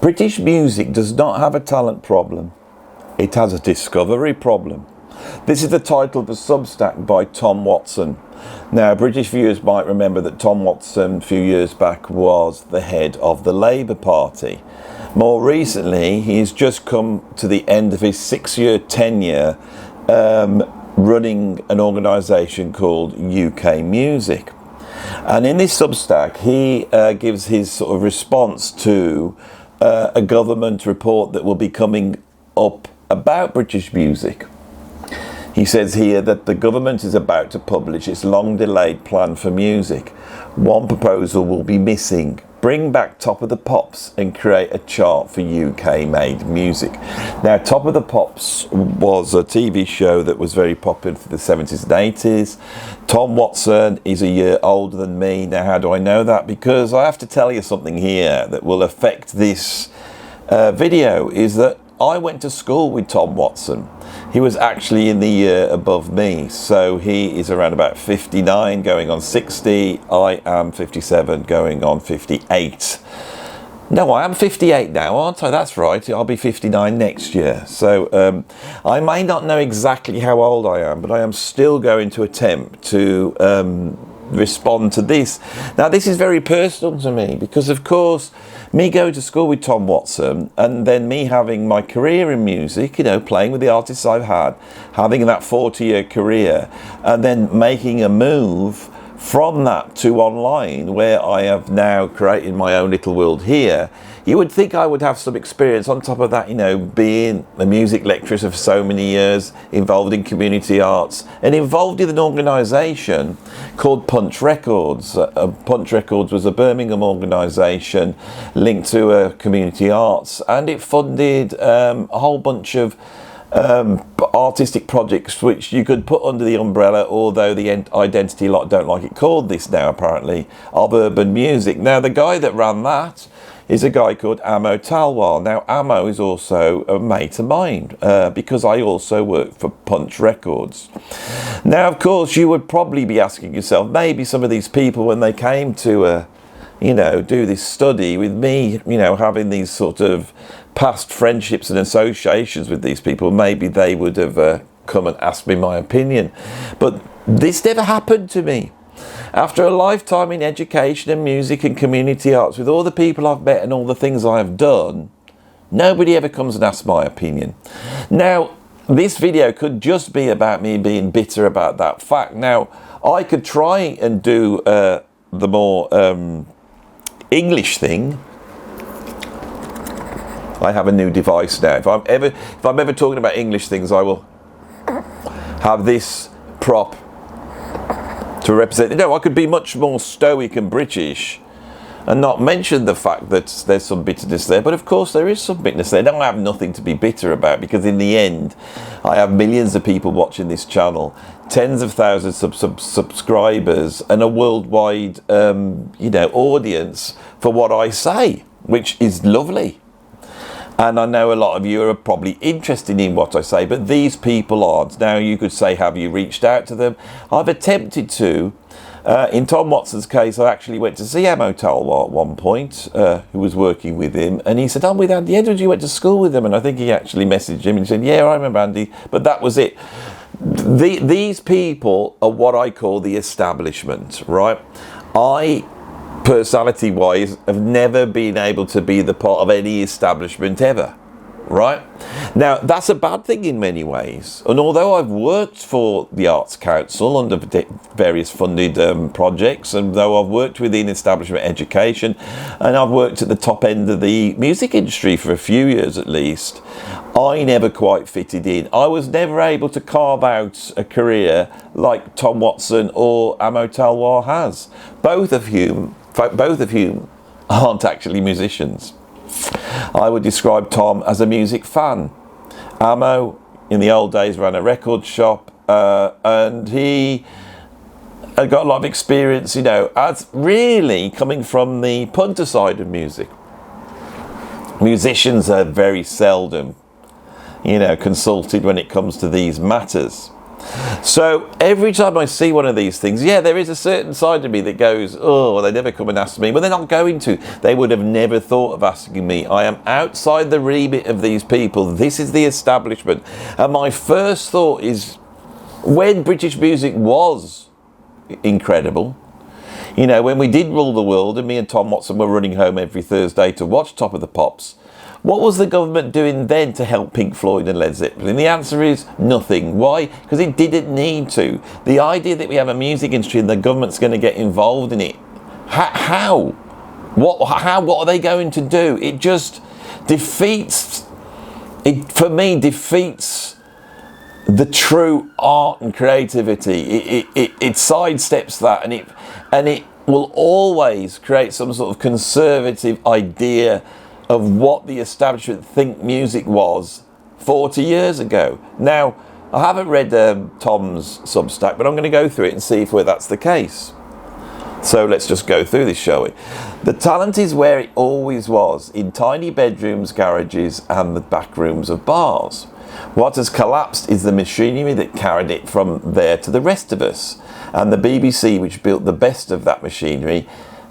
British music does not have a talent problem. It has a discovery problem. This is the title of the Substack by Tom Watson. Now, British viewers might remember that Tom Watson, a few years back, was the head of the Labour Party. More recently, he's just come to the end of his 6-year tenure running an organisation called UK Music. And in this Substack, he gives his sort of response to a government report that will be coming up about British music. He says here that the government is about to publish its long-delayed plan for music. One proposal will be missing. Bring back Top of the Pops and create a chart for UK-made music. Now, Top of the Pops was a TV show that was very popular for the 70s and 80s. Tom Watson is a year older than me. Now, how do I know that? Because I have to tell you something here that will affect this video, is that I went to school with Tom Watson. He was actually in the year above me, so he is around about 59 going on 60. I am 57 going on 58. No, I am 58 now, aren't I? That's right, I'll be 59 next year. So I may not know exactly how old I am, but I am still going to attempt to respond to this. Now, this is very personal to me because, of course, me going to school with Tom Watson and then me having my career in music, you know, playing with the artists I've had, having that 40-year career, and then making a move from that to online, where I have now created my own little world here. You would think I would have some experience on top of that, you know, being a music lecturer for so many years, involved in community arts, and involved in an organisation called Punch Records. Punch Records was a Birmingham organisation linked to community arts, and it funded a whole bunch of artistic projects which you could put under the umbrella, although the identity lot don't like it called this now apparently, of urban music. Now, the guy that ran that is a guy called Amo Talwar. Now, Amo is also a mate of mine because I also work for Punch Records. Now, of course, you would probably be asking yourself, maybe some of these people, when they came to you know, do this study with me, you know, having these sort of past friendships and associations with these people, maybe they would have come and asked me my opinion. But this never happened to me. After a lifetime in education and music and community arts, with all the people I've met and all the things I have done, nobody ever comes and asks my opinion. Now, this video could just be about me being bitter about that fact. Now, I could try and do the more English thing. I have a new device now. If I'm ever talking about English things, I will have this prop to represent. No, I could be much more stoic and British and not mention the fact that there's some bitterness there. But of course there is some bitterness there. Now, I have nothing to be bitter about, because in the end I have millions of people watching this channel, tens of thousands of subscribers, and a worldwide you know, audience for what I say, which is lovely. And I know a lot of you are probably interested in what I say, but these people aren't. Now, you could say, have you reached out to them? I've attempted to. In Tom Watson's case, I actually went to see Amo Talwar at one point, who was working with him, and he said, I'm with Andy Edwards, you went to school with him. And I think he actually messaged him and he said, yeah, I remember Andy, but that was it. These people are what I call the establishment, right? I, personality-wise, have never been able to be the part of any establishment ever, right? Now, that's a bad thing in many ways. And although I've worked for the Arts Council under various funded projects, and though I've worked within establishment education, and I've worked at the top end of the music industry for a few years at least, I never quite fitted in. I was never able to carve out a career like Tom Watson or Amo Talwar has, both of whom aren't actually musicians. I would describe Tom as a music fan. Amo, in the old days, ran a record shop, and he had got a lot of experience, you know, as really coming from the punter side of music. Musicians are very seldom, you know, consulted when it comes to these matters. So every time I see one of these things, yeah, there is a certain side of me that goes, oh, they never come and ask me. Well, they're not going to. They would have never thought of asking me. I am outside the remit of these people. This is the establishment. And my first thought is, when British music was incredible, you know, when we did rule the world and me and Tom Watson were running home every Thursday to watch Top of the Pops, what was the government doing then to help Pink Floyd and Led Zeppelin? The answer is nothing. Why? Because it didn't need to. The idea that we have a music industry and the government's going to get involved in it, how? What are they going to do? It just defeats, for me, defeats the true art and creativity. It sidesteps that, and it will always create some sort of conservative idea of what the establishment think music was 40 years ago. Now, I haven't read Tom's Substack, but I'm going to go through it and see if that's the case. So let's just go through this, shall we? The talent is where it always was, in tiny bedrooms, garages, and the back rooms of bars. What has collapsed is the machinery that carried it from there to the rest of us. And the BBC, which built the best of that machinery,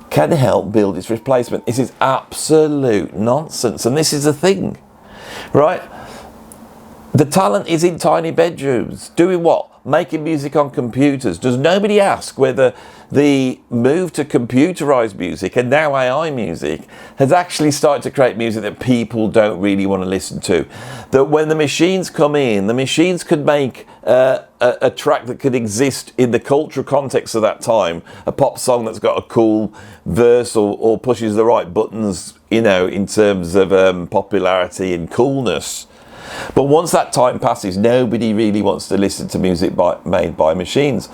can help build its replacement. This is absolute nonsense, and this is the thing, right? The talent is in tiny bedrooms. Doing what? Making music on computers. Does nobody ask whether the move to computerized music and now AI music has actually started to create music that people don't really want to listen to? That when the machines come in, the machines could make a track that could exist in the cultural context of that time, a pop song that's got a cool verse or pushes the right buttons, you know, in terms of popularity and coolness. But once that time passes, nobody really wants to listen to music made by machines.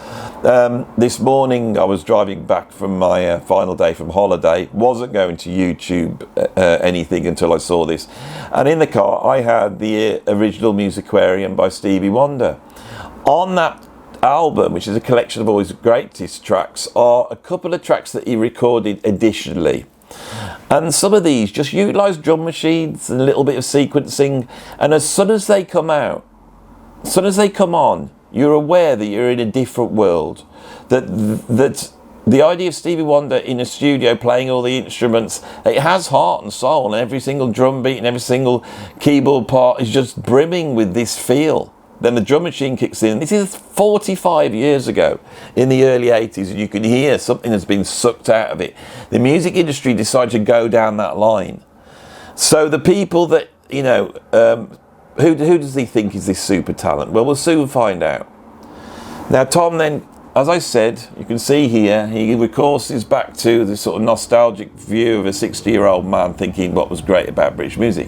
This morning I was driving back from my final day from holiday, wasn't going to YouTube anything until I saw this, and in the car I had the original Musicarium by Stevie Wonder. On that album, which is a collection of all his greatest tracks, are a couple of tracks that he recorded additionally. And some of these just utilise drum machines and a little bit of sequencing, and as soon as they come out, as soon as they come on, you're aware that you're in a different world. That the idea of Stevie Wonder in a studio playing all the instruments, it has heart and soul, and every single drum beat and every single keyboard part is just brimming with this feel. Then the drum machine kicks in. This is 45 years ago in the early 80s, and you can hear something has been sucked out of it. The music industry decided to go down that line. So the people that, you know, who does he think is this super talent? Well, we'll soon find out. Now, Tom then, as I said, you can see here, he recourses back to the sort of nostalgic view of a 60-year-old man thinking what was great about British music.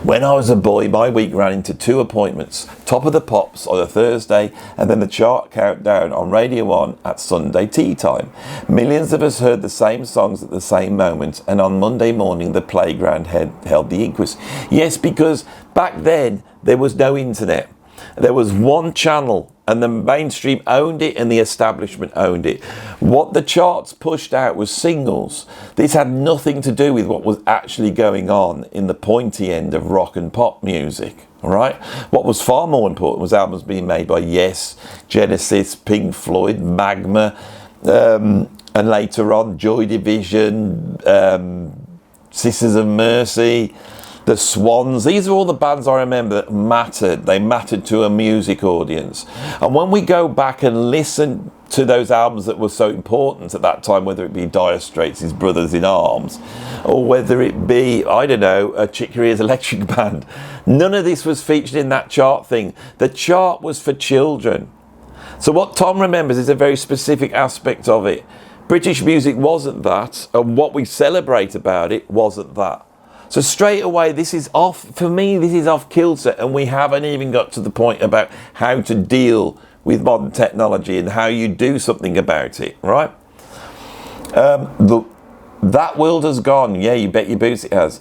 When I was a boy, my week ran into 2 appointments, Top of the Pops on a Thursday, and then the chart countdown on Radio 1 at Sunday tea time. Millions of us heard the same songs at the same moment, and on Monday morning the playground held the inquest. Yes, because back then there was no internet. There was one channel, and the mainstream owned it and the establishment owned it. What the charts pushed out was singles. This had nothing to do with what was actually going on in the pointy end of rock and pop music. All right. What was far more important was albums being made by Yes, Genesis, Pink Floyd, Magma, and later on Joy Division, Sisters of Mercy, the Swans. These are all the bands I remember that mattered. They mattered to a music audience. And when we go back and listen to those albums that were so important at that time, whether it be Dire Straits' His Brothers in Arms, or whether it be, I don't know, a Chick Corea's Electric Band, none of this was featured in that chart thing. The chart was for children. So what Tom remembers is a very specific aspect of it. British music wasn't that, and what we celebrate about it wasn't that. So straight away, this is off, for me, this is off kilter, and we haven't even got to the point about how to deal with modern technology and how you do something about it, right? That world has gone, yeah, you bet your boots it has.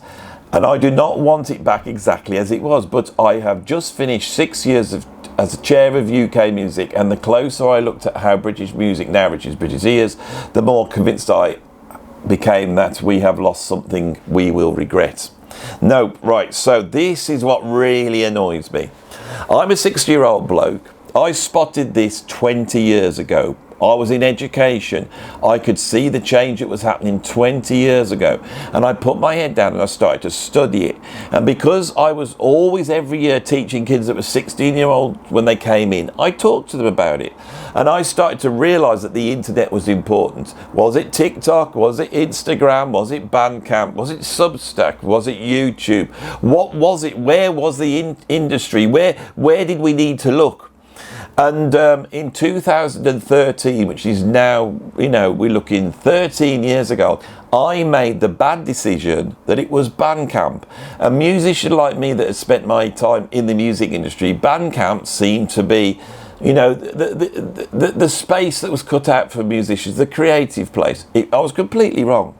And I do not want it back exactly as it was, but I have just finished 6 years as a chair of UK music, and the closer I looked at how British music now reaches British ears, the more convinced I became that we have lost something we will regret. No, right, so this is what really annoys me. I'm a 60-year-old bloke I spotted this 20 years ago. I was in education. I could see the change that was happening 20 years ago. And I put my head down and I started to study it. And because I was always every year teaching kids that were 16-year-old when they came in, I talked to them about it. And I started to realize that the internet was important. Was it TikTok? Was it Instagram? Was it Bandcamp? Was it Substack? Was it YouTube? What was it? Where was the industry? Where did we need to look? And in 2013, which is now, we're looking 13 years ago, I made the bad decision that it was Bandcamp. A musician like me that has spent my time in the music industry, Bandcamp seemed to be, the space that was cut out for musicians, the creative place. I was completely wrong.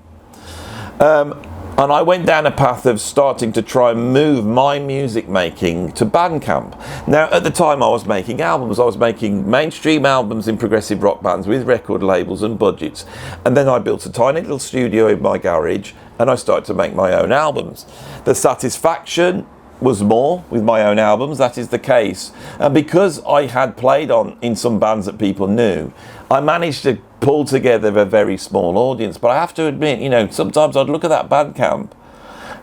And I went down a path of starting to try and move my music making to Bandcamp. Now, at the time I was making albums. I was making mainstream albums in progressive rock bands with record labels and budgets. And then I built a tiny little studio in my garage and I started to make my own albums. The satisfaction was more with my own albums, that is the case. And because I had played in some bands that people knew, I managed to pull together a very small audience. But I have to admit, sometimes I'd look at that Bandcamp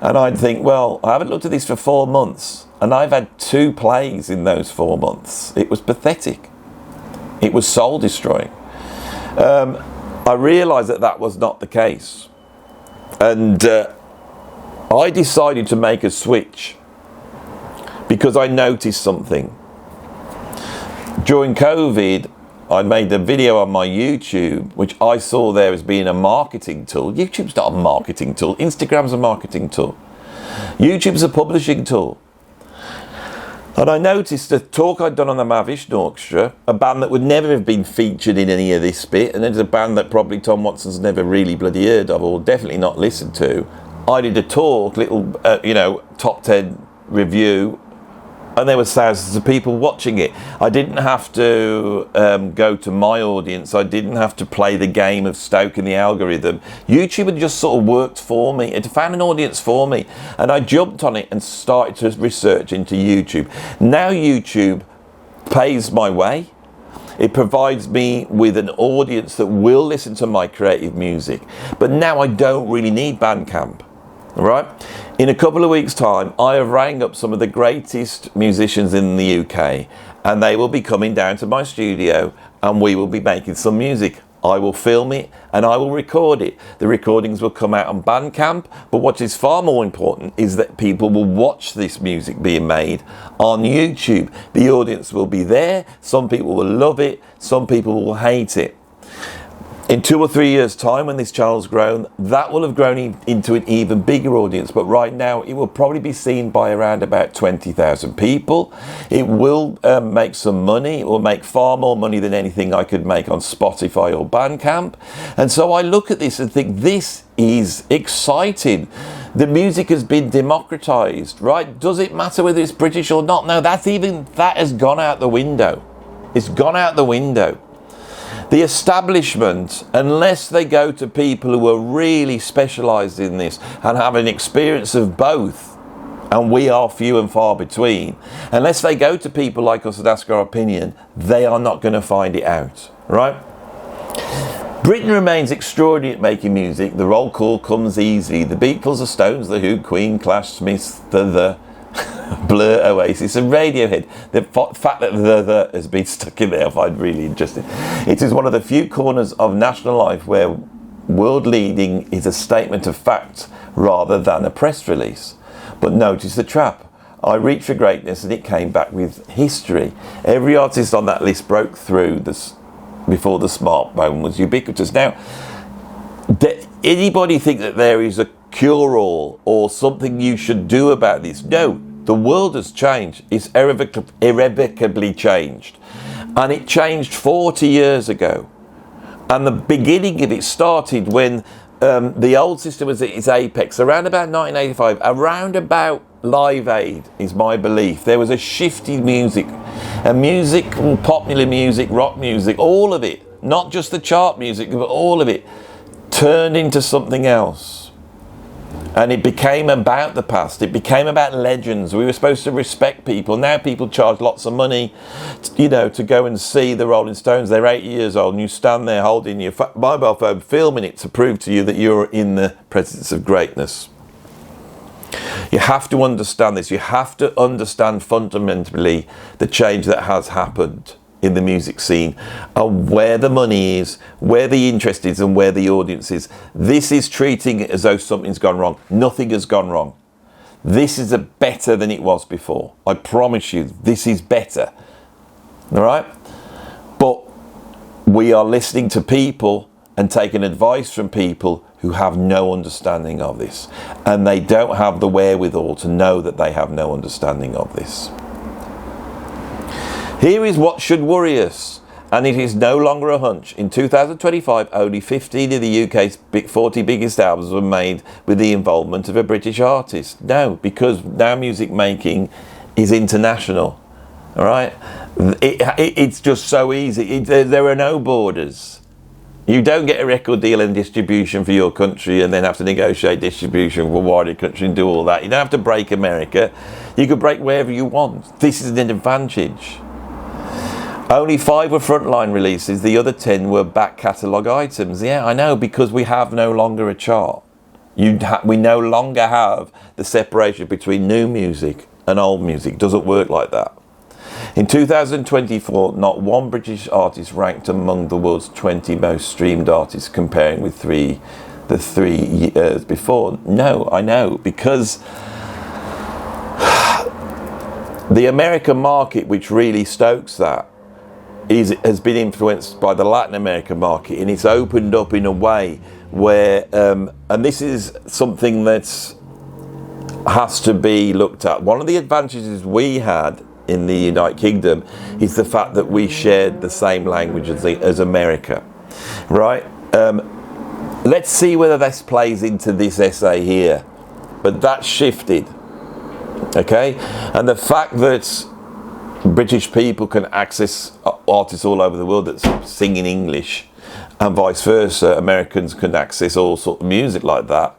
and I'd think, well, I haven't looked at this for 4 months and I've had 2 plays in those 4 months. It was pathetic. It was soul destroying. I realised that was not the case. And I decided to make a switch because I noticed something. During COVID, I made a video on my YouTube, which I saw there as being a marketing tool. YouTube's not a marketing tool. Instagram's a marketing tool. YouTube's a publishing tool. And I noticed a talk I'd done on the Mavish Orchestra, a band that would never have been featured in any of this bit, and it's a band that probably Tom Watson's never really bloody heard of, or definitely not listened to. I did a talk, little, top 10 review, and there were thousands of people watching it. I didn't have to go to my audience. I didn't have to play the game of stoking the algorithm. YouTube had just sort of worked for me. It found an audience for me. And I jumped on it and started to research into YouTube. Now YouTube pays my way. It provides me with an audience that will listen to my creative music. But now I don't really need Bandcamp. Right? In a couple of weeks' time, I have rang up some of the greatest musicians in the UK, and they will be coming down to my studio and we will be making some music. I will film it and I will record it. The recordings will come out on Bandcamp, but what is far more important is that people will watch this music being made on YouTube. The audience will be there. Some people will love it. Some people will hate it. In 2 or 3 years' time, when this channel's grown, that will have grown into an even bigger audience. But right now, it will probably be seen by around about 20,000 people. It will make some money. It will make far more money than anything I could make on Spotify or Bandcamp. And so I look at this and think, this is exciting. The music has been democratized, right? Does it matter whether it's British or not? No, that has gone out the window. It's gone out the window. The establishment, unless they go to people who are really specialised in this and have an experience of both, and we are few and far between, unless they go to people like us and ask our opinion, they are not going to find it out, right? Britain remains extraordinary at making music. The roll call comes easy. The Beatles, the Stones, the Who, Queen, Clash, Smiths, the Blur, Oasis and Radiohead. The fact that the has been stuck in there I find really interesting. It is one of the few corners of national life where world leading is a statement of fact rather than a press release. But notice the trap. I reached for greatness and it came back with history. Every artist on that list broke through this before the smartphone was ubiquitous. Now, anybody think that there is a cure-all or something you should do about this? No. The world has changed. It's irrevocably changed. And it changed 40 years ago. And the beginning of it started when the old system was at its apex, around about 1985, around about Live Aid, is my belief. There was a shift in music. And music, popular music, rock music, all of it, not just the chart music, but all of it, turned into something else. And it became about the past. It became about legends. We were supposed to respect people. Now people charge lots of money, to go and see the Rolling Stones. They're 80 years old, and you stand there holding your mobile phone, filming it to prove to you that you're in the presence of greatness. You have to understand this. You have to understand fundamentally the change that has happened in the music scene, and where the money is, where the interest is, and where the audience is. This is treating it as though something's gone wrong. Nothing has gone wrong. This is better than it was before. I promise you, this is better. All right? But we are listening to people and taking advice from people who have no understanding of this. And they don't have the wherewithal to know that they have no understanding of this. Here is what should worry us, and it is no longer a hunch. In 2025, only 15 of the UK's 40 biggest albums were made with the involvement of a British artist. No, because now music making is international. All right? It's just so easy. There are no borders. You don't get a record deal and distribution for your country and then have to negotiate distribution for wider country and do all that. You don't have to break America. You can break wherever you want. This is an advantage. Only 5 were frontline releases, the other 10 were back catalogue items. Yeah, I know, because we have no longer a chart. We no longer have the separation between new music and old music. It doesn't work like that. In 2024, not one British artist ranked among the world's 20 most streamed artists, comparing with the 3 years before. No, I know, because the American market, which really stokes that, has been influenced by the Latin American market, and it's opened up in a way where, and this is something that has to be looked at. One of the advantages we had in the United Kingdom is the fact that we shared the same language as America, right? Let's see whether this plays into this essay here, but that shifted, okay? And the fact that British people can access artists all over the world that sing in English, and vice versa, Americans can access all sorts of music like that,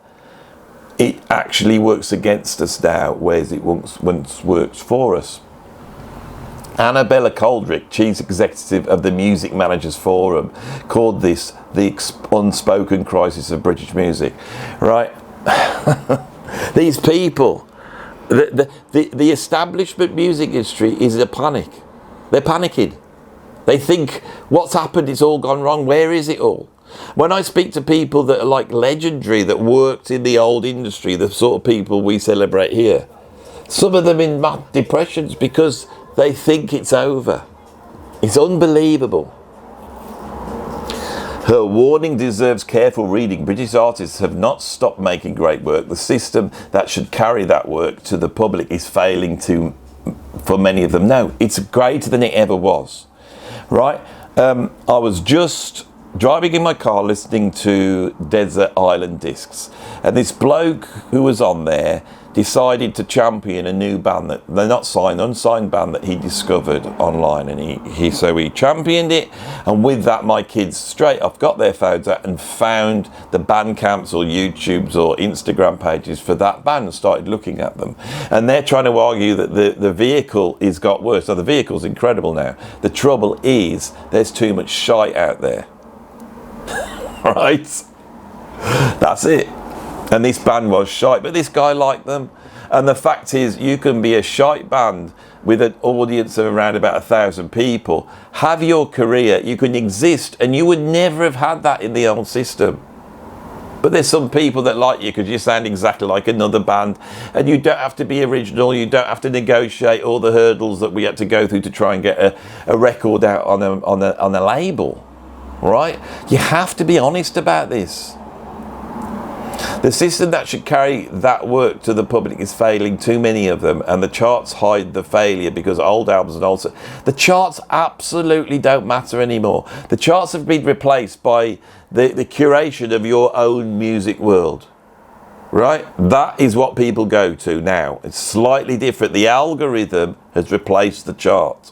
it actually works against us now, whereas it once works for us. Annabella Coldrick, chief executive of the Music Managers Forum, called this the unspoken crisis of British music, right? These people, the establishment music industry is a panic. They're panicking. They think, what's happened? It's all gone wrong. Where is it all? When I speak to people that are like legendary, that worked in the old industry, the sort of people we celebrate here, some of them in depressions because they think it's over. It's unbelievable. Her warning deserves careful reading. British artists have not stopped making great work. The system that should carry that work to the public is failing for many of them. No, it's greater than it ever was, right? I was just driving in my car listening to Desert Island Discs, and this bloke who was on there decided to champion a new band that they're not signed, unsigned band that he discovered online, and he championed it, and with that my kids straight off got their phones out and found the Bandcamps or YouTubes or Instagram pages for that band and started looking at them, and they're trying to argue that the vehicle has got worse. Now the vehicle's incredible now. The trouble is there's too much shite out there. Right? That's it. And this band was shite, but this guy liked them. And the fact is, you can be a shite band with an audience of around about 1,000 people, have your career, you can exist, and you would never have had that in the old system. But there's some people that like you because you sound exactly like another band, and you don't have to be original, you don't have to negotiate all the hurdles that we had to go through to try and get a record out on a label, right? You have to be honest about this. The system that should carry that work to the public is failing too many of them, and the charts hide the failure because old albums and old... The charts absolutely don't matter anymore. The charts have been replaced by the curation of your own music world, right? That is what people go to now. It's slightly different. The algorithm has replaced the chart.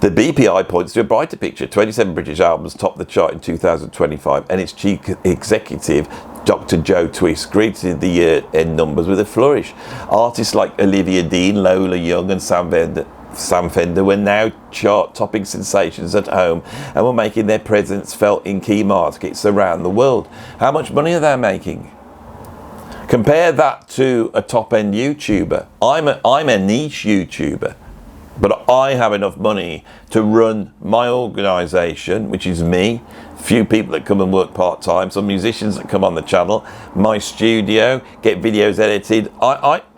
The BPI points to a brighter picture. 27 British albums topped the chart in 2025, and its chief executive, Dr. Joe Twist, greeted the year-end numbers with a flourish. Artists like Olivia Dean, Lola Young and Sam Fender were now chart-topping sensations at home and were making their presence felt in key markets around the world. How much money are they making? Compare that to a top-end YouTuber. I'm a niche YouTuber, but I have enough money to run my organisation, which is me, few people that come and work part-time, some musicians that come on the channel, my studio, get videos edited.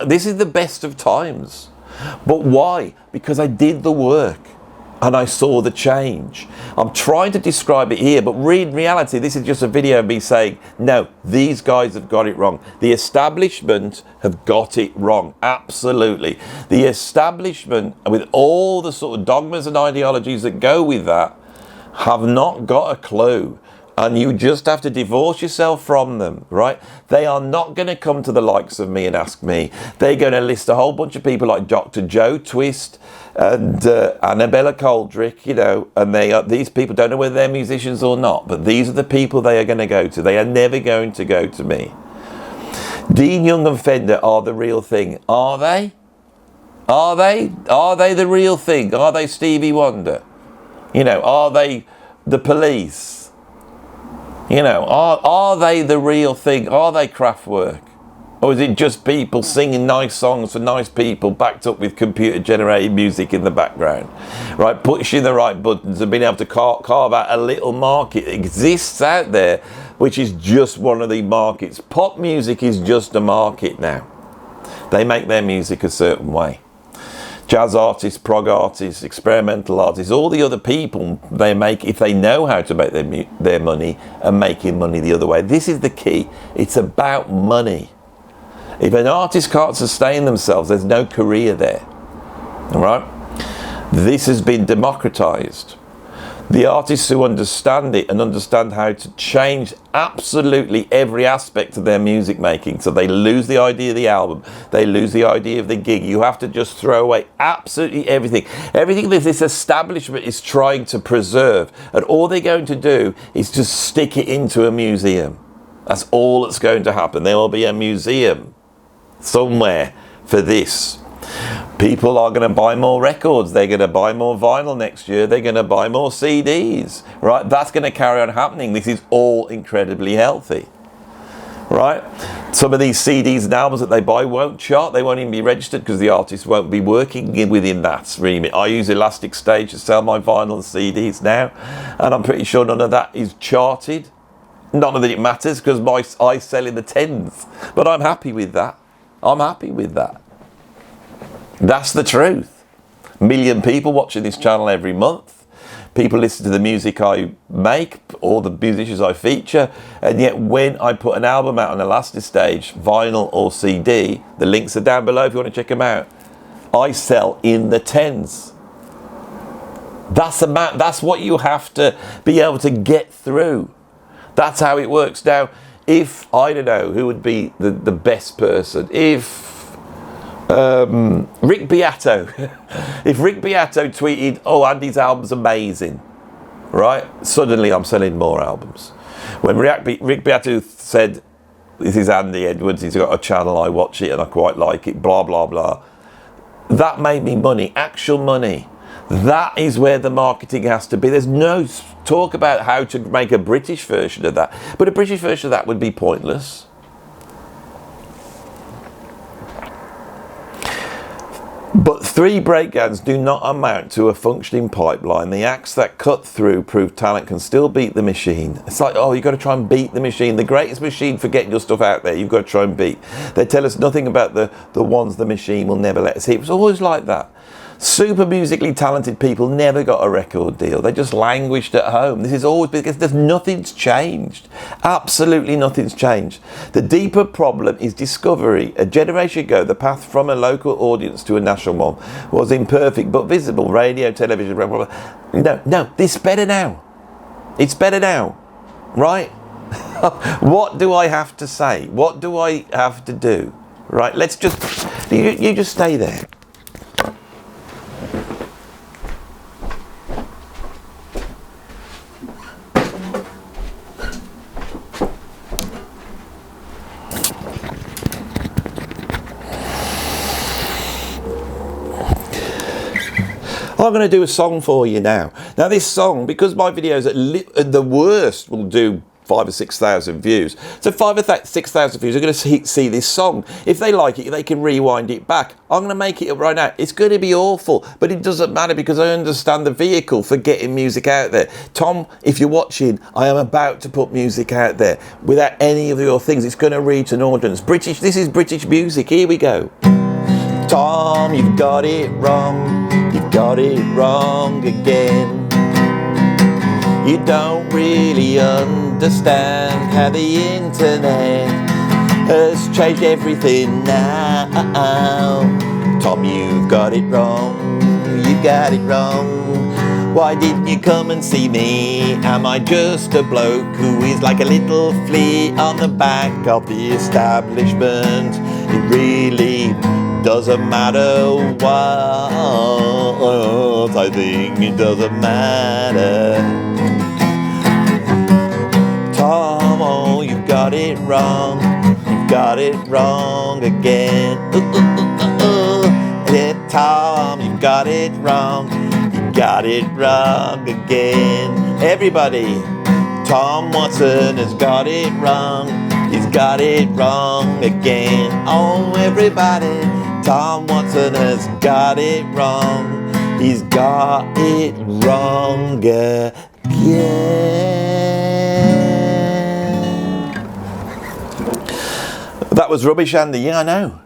This is the best of times. But why? Because I did the work and I saw the change. I'm trying to describe it here, but in reality, this is just a video of me saying, no, these guys have got it wrong. The establishment have got it wrong. Absolutely. The establishment, with all the sort of dogmas and ideologies that go with that, have not got a clue. And you just have to divorce yourself from them, right? They are not going to come to the likes of me and ask me. They're going to list a whole bunch of people like Dr. Joe Twist and Annabella Coldrick, you know, and these people don't know whether they're musicians or not, but these are the people they are going to go to. They are never going to go to me. Dean Young and Fender are the real thing. Are they? Are they? Are they the real thing? Are they Stevie Wonder? You know, are they the Police? You know, are they the real thing? Are they Kraftwerk? Or is it just people singing nice songs for nice people backed up with computer-generated music in the background? Right, pushing the right buttons and being able to carve out a little market that exists out there, which is just one of the markets. Pop music is just a market now. They make their music a certain way. Jazz artists, prog artists, experimental artists, all the other people they make, if they know how to make their money, are making money the other way. This is the key. It's about money. If an artist can't sustain themselves, there's no career there. All right? This has been democratized. The artists who understand it and understand how to change absolutely every aspect of their music making, so they lose the idea of the album, they lose the idea of the gig. You have to just throw away absolutely everything. Everything that this establishment is trying to preserve, and all they're going to do is just stick it into a museum. That's all that's going to happen. There will be a museum somewhere for this. People are going to buy more records. They're going to buy more vinyl next year. They're going to buy more CDs, right? That's going to carry on happening. This is all incredibly healthy, right? Some of these CDs and albums that they buy won't chart. They won't even be registered because the artist won't be working within that remit. I use Elastic Stage to sell my vinyl and CDs now, and I'm pretty sure none of that is charted. None of it matters because I sell in the tens, but I'm happy with that. I'm happy with that. That's the truth. 1 million people watching this channel every month. People listen to the music I make, all the musicians I feature, and yet when I put an album out on Elastic Stage, vinyl or CD, the links are down below if you want to check them out, I sell in the tens. That's what you have to be able to get through. That's how it works. Now, if, I don't know, who would be the best person? If Rick Beato, if Rick Beato tweeted, oh, Andy's album's amazing, right? Suddenly I'm selling more albums. When Rick Beato said, this is Andy Edwards, he's got a channel, I watch it and I quite like it, blah, blah, blah. That made me money, actual money. That is where the marketing has to be. There's no talk about how to make a British version of that. But a British version of that would be pointless. But 3 breakdowns do not amount to a functioning pipeline. The acts that cut through prove talent can still beat the machine. It's like, oh, you've got to try and beat the machine. The greatest machine for getting your stuff out there, you've got to try and beat. They tell us nothing about the ones the machine will never let us hear. It was always like that. Super musically talented people never got a record deal. They just languished at home. This is always because nothing's changed. Absolutely nothing's changed. The deeper problem is discovery. A generation ago, the path from a local audience to a national one was imperfect but visible. Radio, television, blah, blah, blah. No, this is better now. It's better now, right? What do I have to say? What do I have to do? Right, you just stay there. I'm going to do a song for you now. Now this song, because my videos at the worst will do 5,000 or 6,000 views. So 5,000 or 6,000 views are going to see this song. If they like it, they can rewind it back. I'm going to make it up right now. It's going to be awful, but it doesn't matter because I understand the vehicle for getting music out there. Tom, if you're watching, I am about to put music out there without any of your things. It's going to reach an audience. This is British music. Here we go. Tom, you've got it wrong. You've got it wrong again. You don't really understand how the internet has changed everything now. Tom, you've got it wrong. You got it wrong. Why didn't you come and see me? Am I just a bloke who is like a little flea on the back of the establishment? It really doesn't matter what. I think it doesn't matter. Tom, oh, you've got it wrong. You've got it wrong again. Yeah, Tom, you've got it wrong. You got it wrong again. Everybody, Tom Watson has got it wrong. He's got it wrong again. Oh, everybody, Tom Watson has got it wrong. He's got it wrong again. That was rubbish, Andy. Yeah, I know.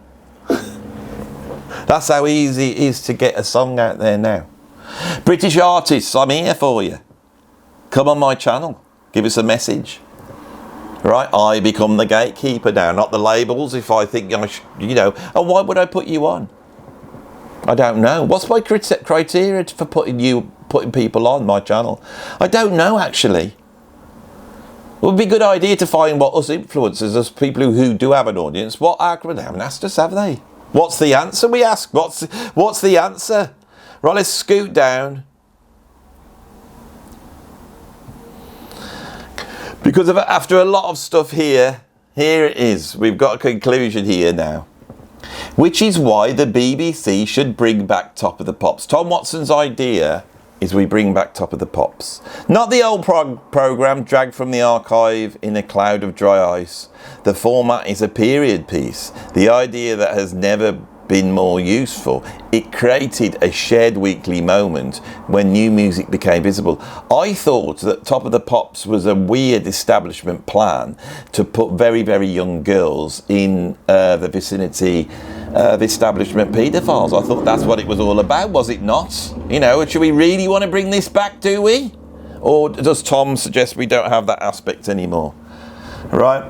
That's how easy it is to get a song out there now. British artists, I'm here for you. Come on my channel. Give us a message. Right, I become the gatekeeper now, not the labels. If I think I should, you know, and why would I put you on? I don't know. What's my criteria for putting people on my channel? I don't know actually. It would be a good idea to find what us influencers, us people who do have an audience, what acronym they haven't asked us, have they? What's the answer? We ask. What's the answer? Right, let's scoot down. Because after a lot of stuff here it is. We've got a conclusion here now. Which is why the BBC should bring back Top of the Pops. Tom Watson's idea is we bring back Top of the Pops. Not the old programme dragged from the archive in a cloud of dry ice. The format is a period piece. The idea that has never been more useful. It created a shared weekly moment when new music became visible. I thought that Top of the Pops was a weird establishment plan to put very, very young girls in the vicinity of establishment paedophiles. I thought that's what it was all about, was it not? You know, should we really want to bring this back, do we? Or does Tom suggest we don't have that aspect anymore? Right?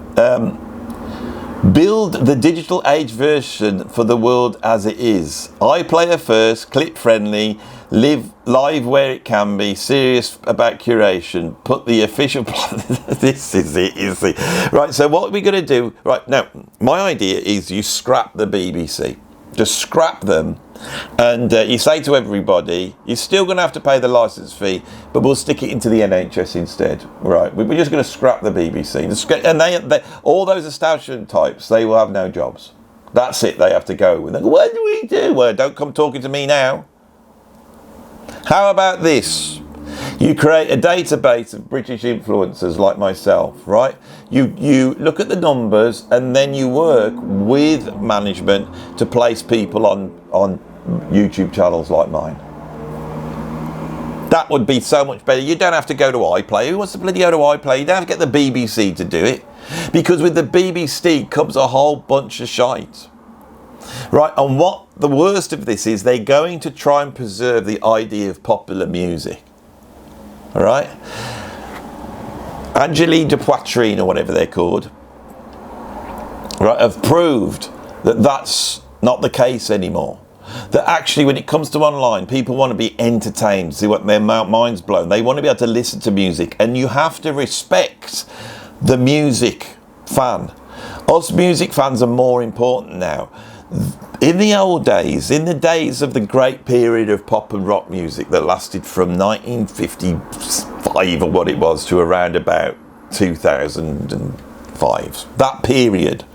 Build the digital age version for the world as it is. iPlayer first, clip friendly, live live where it can be, serious about curation. Put the official this is it, you see. Right, so what are we going to do? Right, now, my idea is you scrap the BBC. Just scrap them. And you say to everybody, you're still going to have to pay the licence fee, but we'll stick it into the NHS instead. Right, we're just going to scrap the BBC. And they all those establishment types, they will have no jobs. That's it, they have to go with it. What do we do? Well, don't come talking to me now. How about this? You create a database of British influencers like myself, right? You look at the numbers and then you work with management to place people on YouTube channels like mine. That would be so much better. You don't have to go to iPlayer. Who wants to bloody go to iPlayer? You don't have to get the BBC to do it. Because with the BBC comes a whole bunch of shite. Right, and what the worst of this is, they're going to try and preserve the idea of popular music. All right? Angelique de Poitrine, or whatever they're called, right, have proved that that's not the case anymore. That actually, when it comes to online, people want to be entertained, they want their minds blown. They want to be able to listen to music, and you have to respect the music fan. Us music fans are more important now. In the old days, in the days of the great period of pop and rock music that lasted from 1955 or what it was to around about 2005, that period,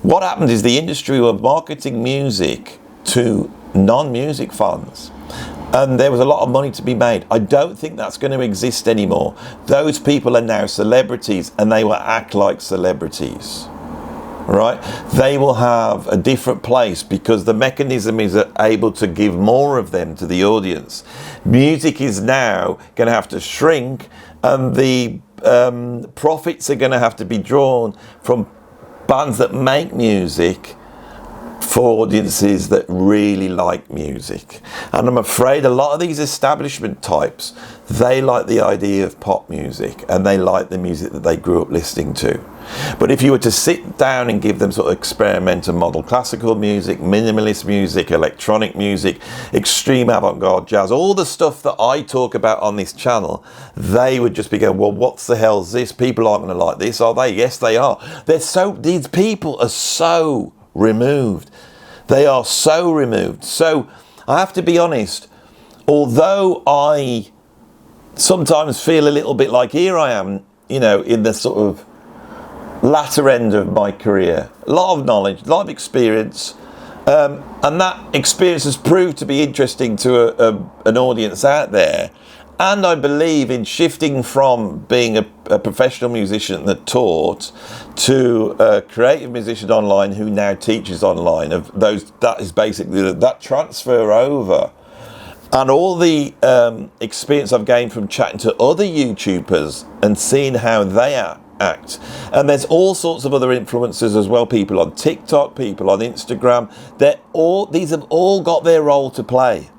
what happened is the industry were marketing music to non-music fans. and there was a lot of money to be made. I don't think that's going to exist anymore. Those people are now celebrities, and they will act like celebrities, right? They will have a different place because the mechanism is able to give more of them to the audience. Music is now going to have to shrink, and the profits are going to have to be drawn from bands that make music for audiences that really like music. And I'm afraid a lot of these establishment types, they like the idea of pop music, and they like the music that they grew up listening to. But if you were to sit down and give them sort of experimental model classical music, minimalist music, electronic music, extreme avant-garde jazz, all the stuff that I talk about on this channel, they would just be going, well, what the hell's this? People aren't going to like this, are they? Yes, they are. These people are so removed. They are so removed. So I have to be honest, although I sometimes feel a little bit like here I am, you know, in the sort of latter end of my career, a lot of knowledge, a lot of experience, and that experience has proved to be interesting to an audience out there. And I believe in shifting from being a professional musician that taught to a creative musician online who now teaches online. That is basically that transfer over. And all the experience I've gained from chatting to other YouTubers and seeing how they act. And there's all sorts of other influencers as well, people on TikTok, people on Instagram. These have all got their role to play.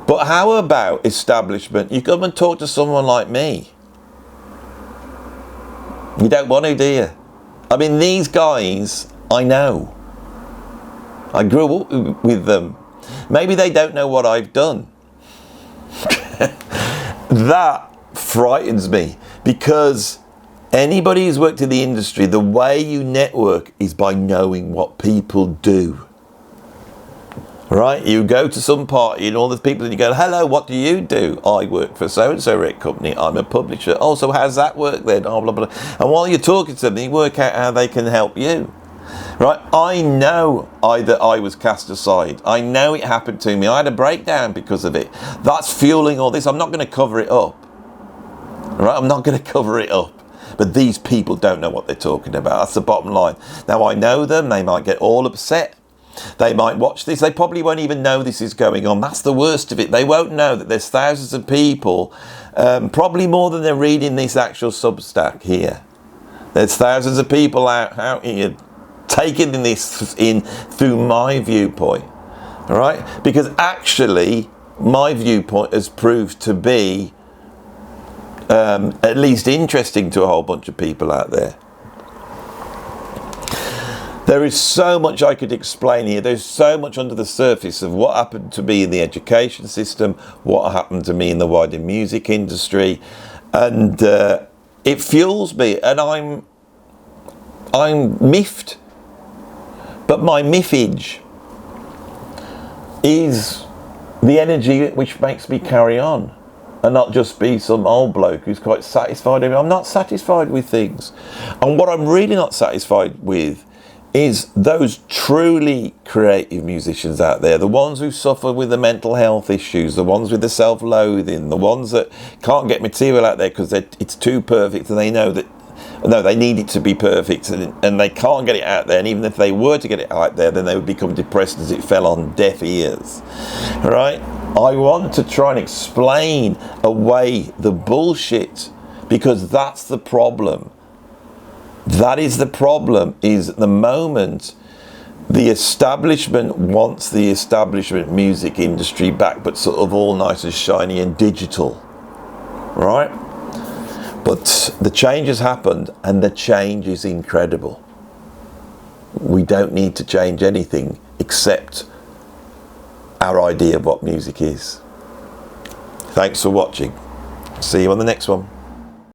But how about establishment? You come and talk to someone like me. You don't want to, do you? I mean, these guys, I know. I grew up with them. Maybe they don't know what I've done. That frightens me, because anybody who's worked in the industry, the way you network is by knowing what people do. Right? You go to some party and all the people, and you go, hello, what do you do? I work for so-and-so rec company. I'm a publisher. Oh, so how's that work then? Oh, blah, blah, blah. And while you're talking to them, you work out how they can help you. Right? I know that I was cast aside. I know it happened to me. I had a breakdown because of it. That's fueling all this. I'm not going to cover it up. Right? I'm not going to cover it up. But these people don't know what they're talking about. That's the bottom line. Now, I know them. They might get all upset. They might watch this. They probably won't even know this is going on. That's the worst of it. They won't know that there's thousands of people, probably more than they're reading this actual Substack here. There's thousands of people out here taking this in through my viewpoint. All right? Because actually, my viewpoint has proved to be at least interesting to a whole bunch of people out there. There is so much I could explain here. There's so much under the surface of what happened to me in the education system, what happened to me in the wider music industry, and it fuels me, and I'm miffed. But my miffage is the energy which makes me carry on, and not just be some old bloke who's quite satisfied. I'm not satisfied with things. And what I'm really not satisfied with is those truly creative musicians out there, the ones who suffer with the mental health issues, the ones with the self-loathing, the ones that can't get material out there because it's too perfect, and they know that, no, they need it to be perfect, and they can't get it out there. And even if they were to get it out there, then they would become depressed as it fell on deaf ears. All right? I want to try and explain away the bullshit, because that's the problem. That is the problem, is at the moment the establishment wants the establishment music industry back, but sort of all nice and shiny and digital, right? But the change has happened, and the change is incredible. We don't need to change anything except our idea of what music is. Thanks for watching. See you on the next one.